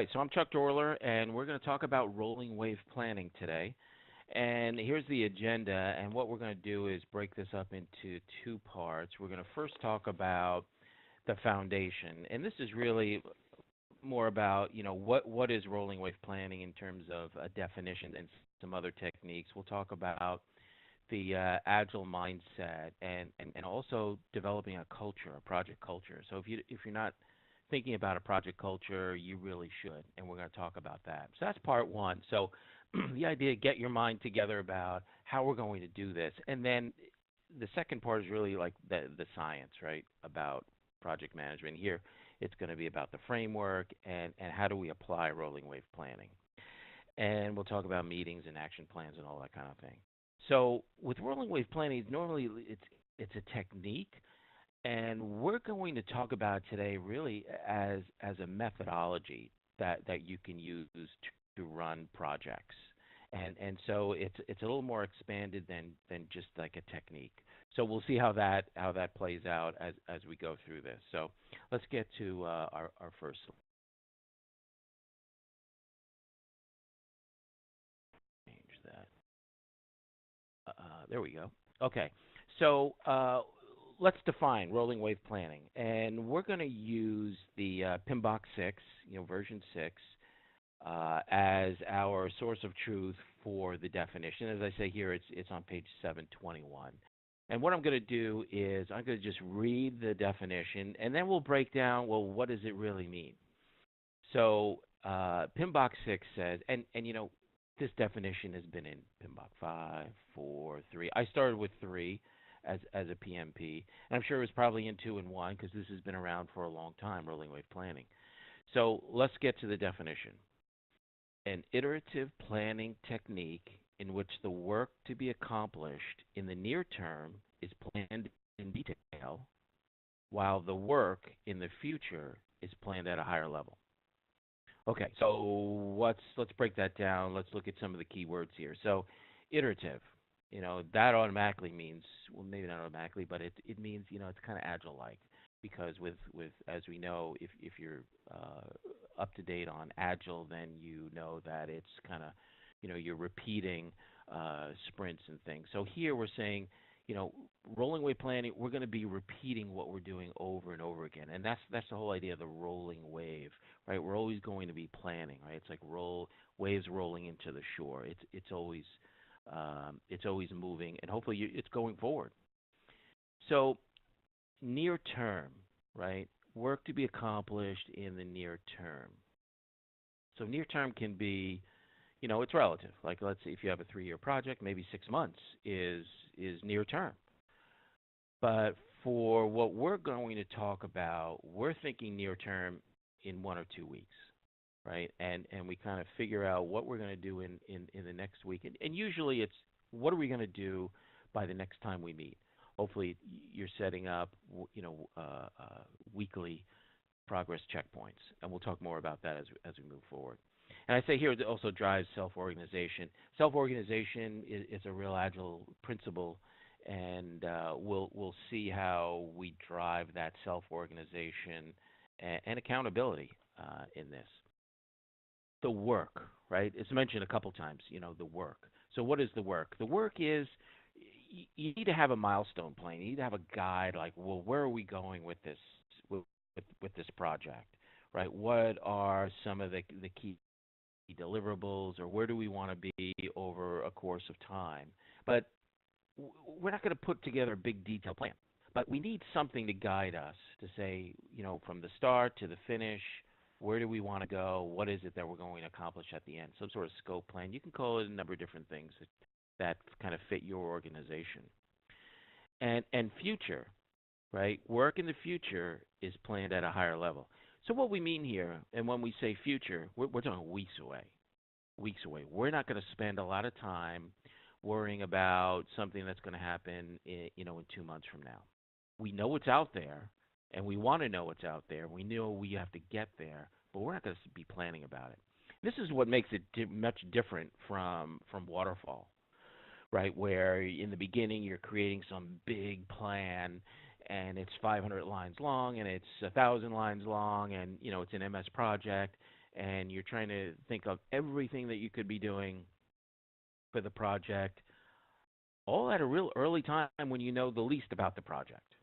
right, so I'm Chuck Doerrler, and we're going to talk about rolling wave planning today. And here's the agenda, and what we're going to do is break this up into two parts. We're going to first talk about the foundation, and this is really more about, what is rolling wave planning in terms of a definition and some other techniques. We'll talk about the agile mindset and also developing a culture, a project culture. So if you're not thinking about a project culture, you really should, and we're going to talk about that. So that's part one. So the idea, get your mind together about how we're going to do this, and then the second part is really like the science, right, about project management. Here, it's going to be about the framework and how do we apply rolling wave planning. And we'll talk about meetings and action plans and all that kind of thing. So with rolling wave planning, normally it's a technique, and we're going to talk about today really as a methodology that you can use to run projects. And so it's a little more expanded than just like a technique. So we'll see how that plays out as we go through this. So let's get to our first. Change that. There we go. Okay. So let's define rolling wave planning, and we're going to use the PMBOK 6, version 6, as our source of truth for the definition. As I say here, it's on page 721. And what I'm going to do is I'm going to just read the definition, and then we'll break down, well, what does it really mean? So PMBOK 6 says, and this definition has been in PMBOK 5, 4, 3. I started with 3 as a PMP, and I'm sure it was probably in 2 and 1 because this has been around for a long time, rolling wave planning. So let's get to the definition. An iterative planning technique in which the work to be accomplished in the near term is planned in detail, while the work in the future is planned at a higher level. Okay, so let's break that down. Let's look at some of the key words here. So, iterative, that automatically means, well, maybe not automatically, but it means it's kind of agile-like, because with as we know, if you're up to date on agile, then you know that it's kind of you're repeating sprints and things. So here we're saying, rolling wave planning, we're going to be repeating what we're doing over and over again, and that's the whole idea of the rolling wave, right? We're always going to be planning, right? It's like waves rolling into the shore. It's always moving, and hopefully it's going forward. So near term, right? Work to be accomplished in the near term. So near term can be, it's relative. Like, let's say if you have a 3-year project, maybe 6 months is near term. But for what we're going to talk about, we're thinking near term in 1 or 2 weeks, right? And we kind of figure out what we're going to do in the next week. And usually it's what are we going to do by the next time we meet. Hopefully you're setting up, weekly progress checkpoints, and we'll talk more about that as we move forward. And I say here it also drives self-organization. Self-organization is a real agile principle, and we'll see how we drive that self-organization and accountability in this. The work, right? It's mentioned a couple times, the work. So what is the work? The work is you need to have a milestone plan. You need to have a guide, like, well, where are we going with this with this project, right? What are some of the key deliverables, or where do we want to be over a course of time? But we're not going to put together a big detailed plan. But we need something to guide us to say, from the start to the finish, where do we want to go? What is it that we're going to accomplish at the end? Some sort of scope plan. You can call it a number of different things that kind of fit your organization. And future, right? Work in the future is planned at a higher level. So what we mean here, and when we say future, we're talking weeks away. Weeks away. We're not going to spend a lot of time worrying about something that's going to happen, in 2 months from now. We know what's out there, and we want to know what's out there. We know we have to get there, but we're not going to be planning about it. This is what makes it much different from waterfall, right? Where in the beginning you're creating some big plan, and it's 500 lines long, and it's 1,000 lines long, and it's an MS project, and you're trying to think of everything that you could be doing for the project, all at a real early time when you know the least about the project.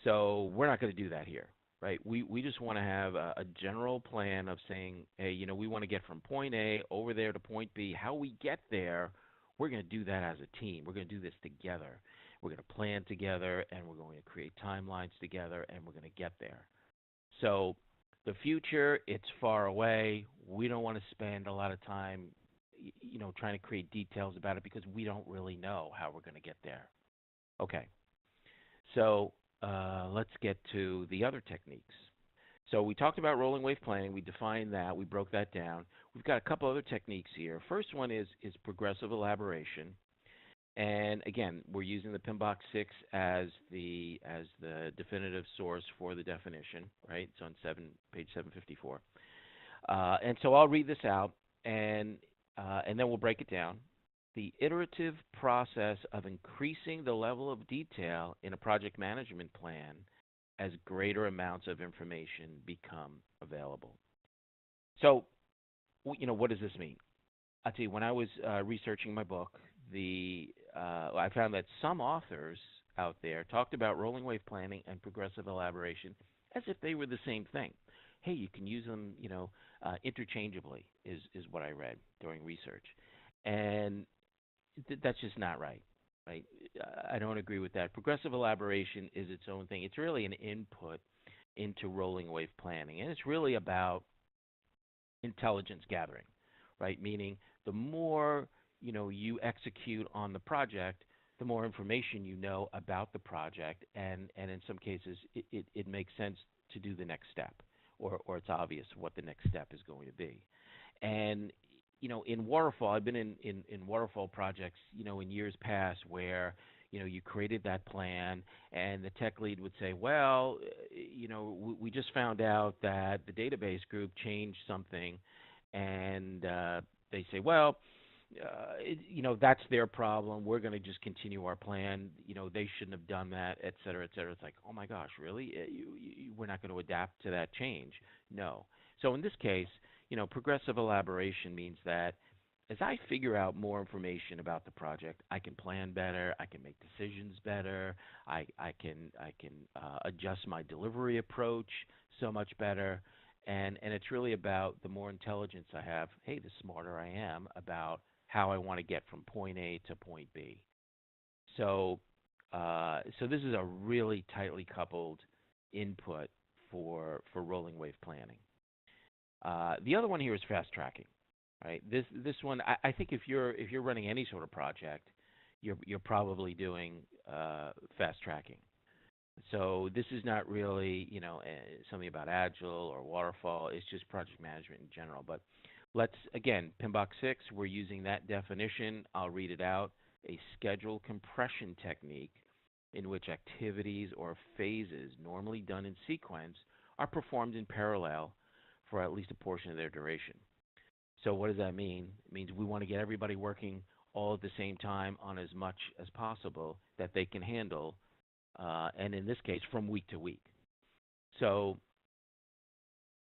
So we're not going to do that here, right? We just want to have a general plan of saying, hey, we want to get from point A over there to point B. How we get there, we're going to do that as a team. We're going to do this together. We're going to plan together, and we're going to create timelines together, and we're going to get there. So the future, it's far away. We don't want to spend a lot of time, trying to create details about it because we don't really know how we're going to get there. Okay. So let's get to the other techniques. So we talked about rolling wave planning. We defined that. We broke that down. We've got a couple other techniques here. First one is progressive elaboration. And again, we're using the PMBOK 6 as the definitive source for the definition, right? It's on page 754. And so I'll read this out, and then we'll break it down. The iterative process of increasing the level of detail in a project management plan as greater amounts of information become available. So, what does this mean? I'll tell you, when I was researching my book, I found that some authors out there talked about rolling wave planning and progressive elaboration as if they were the same thing. Hey, you can use them, interchangeably, is what I read during research. And that's just not right, right? I don't agree with that. Progressive elaboration is its own thing. It's really an input into rolling wave planning, and it's really about intelligence gathering, right? Meaning the more you execute on the project, the more information you know about the project, and in some cases it makes sense to do the next step, or it's obvious what the next step is going to be. And in waterfall, I've been in waterfall projects, in years past where, you created that plan and the tech lead would say, well, we just found out that the database group changed something, and they say, well, that's their problem. We're going to just continue our plan. They shouldn't have done that, et cetera, et cetera. It's like, oh my gosh, really? We're not going to adapt to that change? No. So in this case, progressive elaboration means that as I figure out more information about the project, I can plan better, I can make decisions better, I can adjust my delivery approach so much better, and it's really about the more intelligence I have, hey, the smarter I am about how I want to get from point A to point B. So this is a really tightly coupled input for rolling wave planning. The other one here is fast tracking, right? This one, I think if you're running any sort of project, you're probably doing fast tracking. So this is not really something about Agile or waterfall. It's just project management in general. But let's again, PMBOK 6. We're using that definition. I'll read it out. A schedule compression technique in which activities or phases normally done in sequence are performed in parallel for at least a portion of their duration. So what does that mean? It means we want to get everybody working all at the same time on as much as possible that they can handle, and in this case, from week to week. So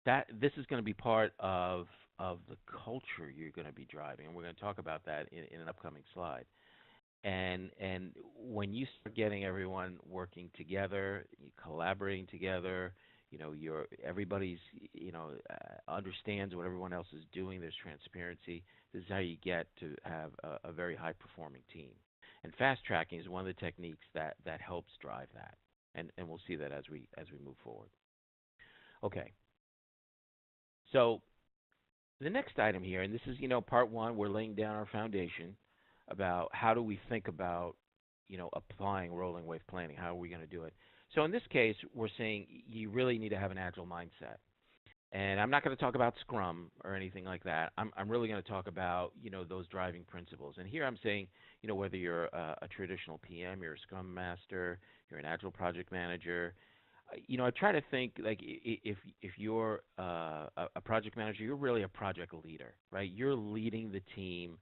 this is going to be part of the culture you're going to be driving, and we're going to talk about that in an upcoming slide. And when you start getting everyone working together, collaborating together, everybody's understands what everyone else is doing. There's transparency. This is how you get to have a very high performing team. And fast tracking is one of the techniques that helps drive that. And we'll see that as we move forward. Okay. So the next item here, and this is part one, we're laying down our foundation about how do we think about applying rolling wave planning. How are we going to do it? So in this case, we're saying you really need to have an agile mindset. And I'm not going to talk about Scrum or anything like that. I'm really going to talk about, those driving principles. And here I'm saying, whether you're a traditional PM, you're a Scrum Master, you're an Agile project manager, I try to think like if you're a project manager, you're really a project leader, right? You're leading the team